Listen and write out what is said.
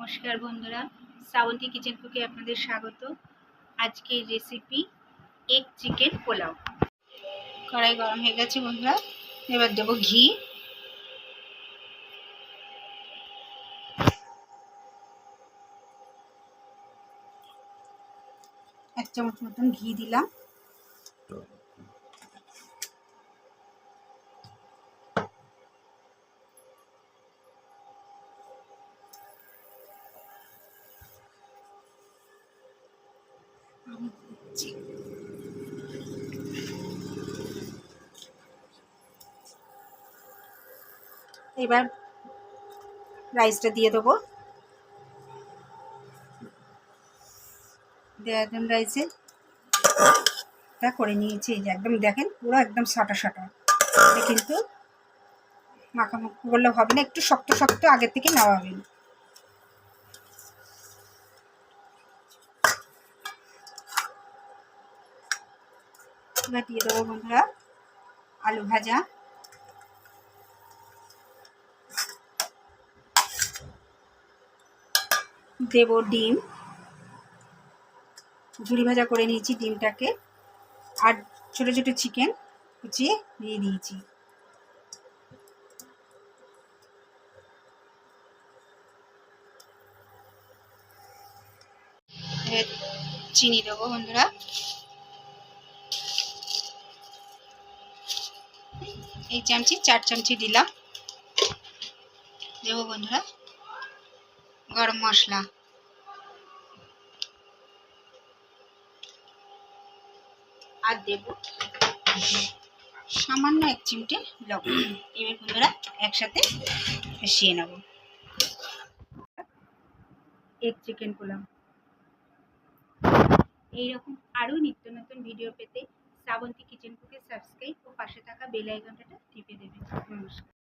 নমস্কার বন্ধুরা, শ্রাবন্তী কিচেন কুকে আপনাদের স্বাগত। আজকের রেসিপি এগ চিকেন পোলাও। কড়াই গরম হয়ে গেছে বন্ধুরা, এবার দেবো ঘি। এক চামচ মতন ঘি দিলাম। এবার রাইসটা দিয়ে দেবো। একদম রাইসে করে নিয়েছি, এই যে একদম দেখেন পুরো একদম সাটা সাটা। কিন্তু মাখামাখি করলে হবে না, একটু শক্ত শক্ত আগের থেকে নামাবেন। এবার দিয়ে দেবো বন্ধুরা আলু ভাজা, দেব ডিম, ঝুরি ভাজা করে নিয়েছি ডিমটাকে, আর ছোটো ছোটো চিকেন কুচিয়ে দিয়ে দিয়েছি। চিনি দেবো বন্ধুরা, এই চামচি 4 চামচি দিলাম। দেবো বন্ধুরা গরম মশলা, আর দেব সামান্য 1 চিমটে লবণ। এবার বন্ধুরা একসাথে মিশিয়ে নেব। Egg chicken pulao. এইরকম আরও নিত্য নতুন ভিডিও পেতে শ্রাবন্তী কিচেন কুকে সাবস্ক্রাইব ও পাশে থাকা বেল আইকনটা টিপে দেবেন। নমস্কার।